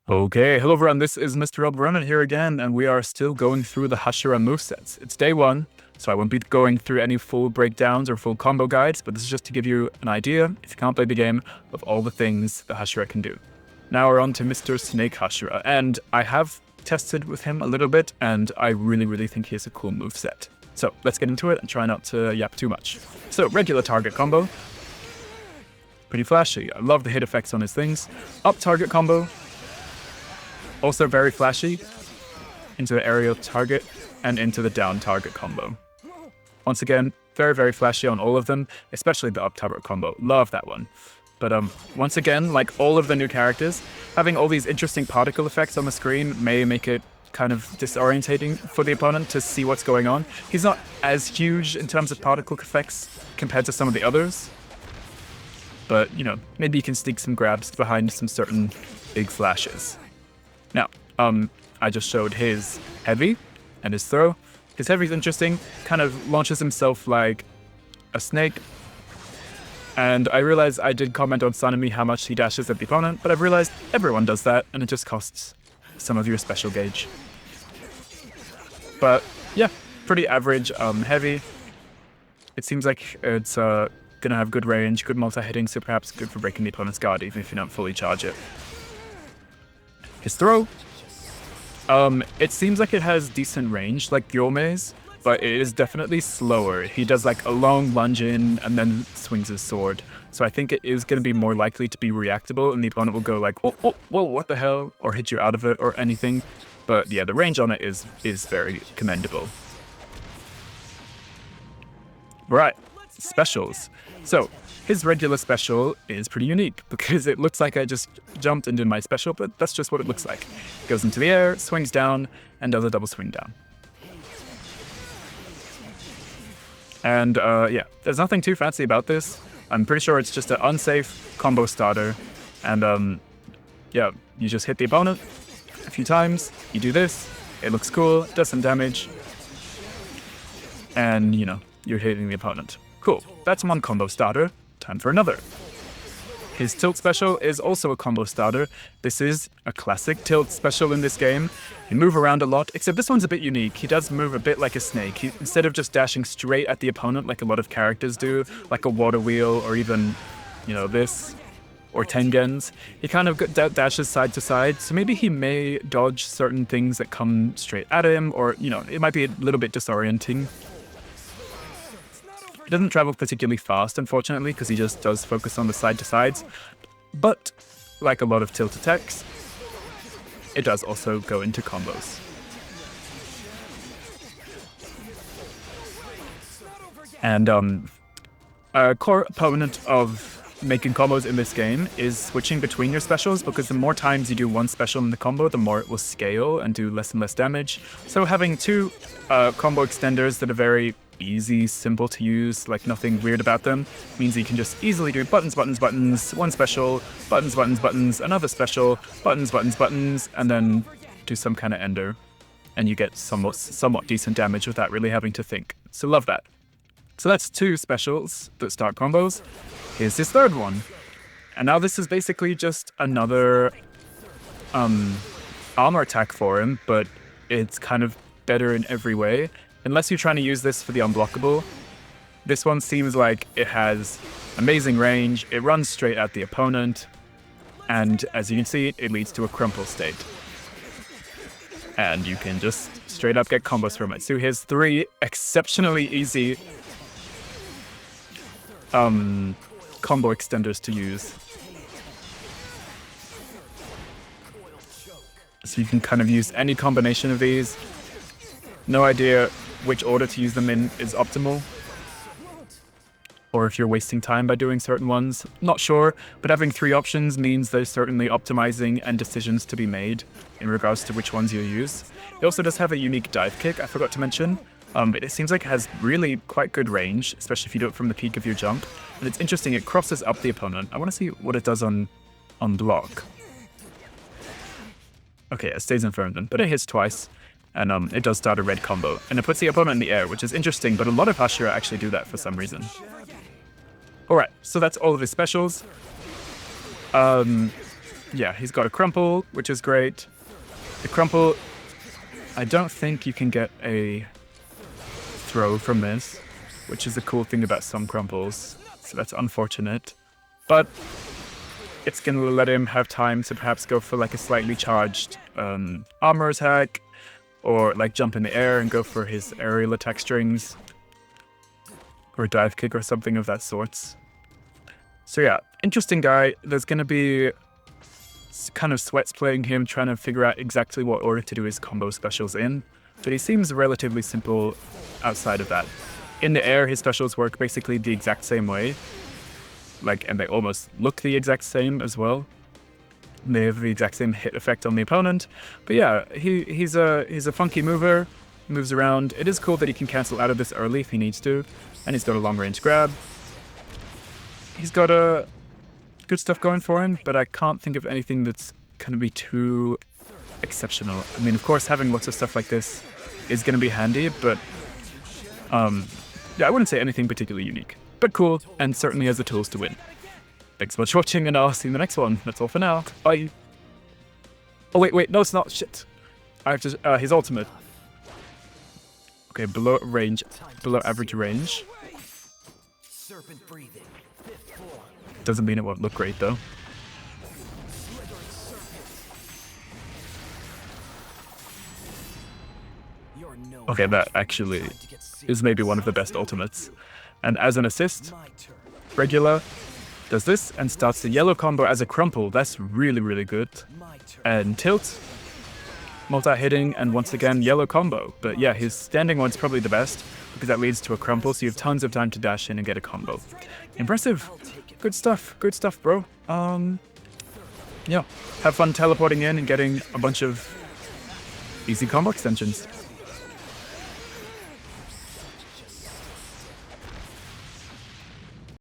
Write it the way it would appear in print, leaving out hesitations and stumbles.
Okay, hello everyone, this is Mr. Obanai here again, and we are still going through the Hashira movesets. It's day one, so I won't be going through any full breakdowns or full combo guides, but this is just to give you an idea, if you can't play the game, of all the things the Hashira can do. Now we're on to Mr. Snake Hashira, and I have tested with him a little bit, and I really think he has a cool moveset. So let's get into it and try not to yap too much. So, regular target combo. Pretty flashy. I love the hit effects on his things. Up target combo. Also very flashy, into the aerial target and into the down target combo. Once again, very flashy on all of them, especially the up target combo. Love that one. But once again, like all of the new characters, having all these interesting particle effects on the screen may make it kind of disorientating for the opponent to see what's going on. He's not as huge in terms of particle effects compared to some of the others. But, you know, maybe you can sneak some grabs behind some certain big flashes. Now, I just showed his heavy and his throw. His heavy is interesting, kind of launches himself like a snake. And I realized I did comment on Sanemi how much he dashes at the opponent, but I've realized everyone does that, and it just costs some of your special gauge. But yeah, pretty average heavy. It seems like it's gonna have good range, good multi-hitting, so perhaps good for breaking the opponent's guard, even if you don't fully charge it. His throw, it seems like it has decent range, like Gyome's, but it is definitely slower. He does like a long lunge in and then swings his sword. So I think it is going to be more likely to be reactable, and the opponent will go like, whoa, what the hell, or hit you out of it or anything. But yeah, the range on it is very commendable. Right, specials. So, his regular special is pretty unique, because it looks like I just jumped and did my special, but that's just what it looks like. Goes into the air, swings down, and does a double swing down. And yeah, there's nothing too fancy about this. I'm pretty sure it's just an unsafe combo starter. And yeah, you just hit the opponent a few times, you do this, it looks cool, it does some damage, and you know, you're hitting the opponent. Cool, that's one combo starter. Time for another. His tilt special is also a combo starter. This is a classic tilt special in this game. You move around a lot, except this one's a bit unique. He does move a bit like a snake. Instead of just dashing straight at the opponent like a lot of characters do, like a water wheel or even, you know, this, or Tengens, he kind of dashes side to side, so maybe he may dodge certain things that come straight at him, or, you know, it might be a little bit disorienting. He doesn't travel particularly fast, unfortunately, because he just does focus on the side-to-sides. But, like a lot of tilt attacks, it does also go into combos. And a core opponent of making combos in this game is switching between your specials, because the more times you do one special in the combo, the more it will scale and do less and less damage. So having two combo extenders that are very easy, simple to use, like nothing weird about them, means you can just easily do buttons, one special, buttons, another special, buttons, and then do some kind of ender, and you get somewhat decent damage without really having to think. So love that. So that's two specials that start combos. Here's his third one. And now this is basically just another armor attack for him, but it's kind of better in every way. Unless you're trying to use this for the unblockable, this one seems like it has amazing range, it runs straight at the opponent, and as you can see, it leads to a crumple state. And you can just straight up get combos from it. So here's three exceptionally easy combo extenders to use. So you can kind of use any combination of these. No idea which order to use them in is optimal, or if you're wasting time by doing certain ones. Not sure, but having three options means there's certainly optimizing and decisions to be made in regards to which ones you use. It also does have a unique dive kick, I forgot to mention. It seems like it has really quite good range, especially if you do it from the peak of your jump. And it's interesting, it crosses up the opponent. I want to see what it does on block. Okay, it stays infirmed, but it hits twice. And it does start a red combo. And it puts the opponent in the air, which is interesting, but a lot of Hashira actually do that for some reason. Alright, so that's all of his specials. yeah, he's got a crumple, which is great. The crumple, I don't think you can get a throw from this, which is a cool thing about some crumples, so that's unfortunate. But it's going to let him have time to perhaps go for like a slightly charged armor attack, or like jump in the air and go for his aerial attack strings, or a dive kick or something of that sort. So yeah, interesting guy. There's going to be kind of sweats playing him, trying to figure out exactly what order to do his combo specials in, but he seems relatively simple outside of that. In the air, his specials work basically the exact same way, and they almost look the exact same as well. They have the exact same hit effect on the opponent. But yeah, he's a funky mover, moves around. It is cool that he can cancel out of this early if he needs to, and he's got a long range grab. He's got a good stuff going for him, but I can't think of anything that's going to be too exceptional. I mean, of course, having lots of stuff like this is going to be handy, but yeah, I wouldn't say anything particularly unique. But cool, and certainly has the tools to win. Thanks so much for watching, and I'll see you in the next one. That's all for now. Bye. Oh, wait, no, it's not. Shit. I have to, his ultimate. Okay, below average range. Doesn't mean it won't look great, though. Okay, that actually is maybe one of the best ultimates. And as an assist, regular does this and starts the yellow combo as a crumple. That's really, really good. And tilt, multi-hitting, and once again, yellow combo. But yeah, his standing one's probably the best, because that leads to a crumple, so you have tons of time to dash in and get a combo. Impressive. Good stuff, bro. Yeah, have fun teleporting in and getting a bunch of easy combo extensions.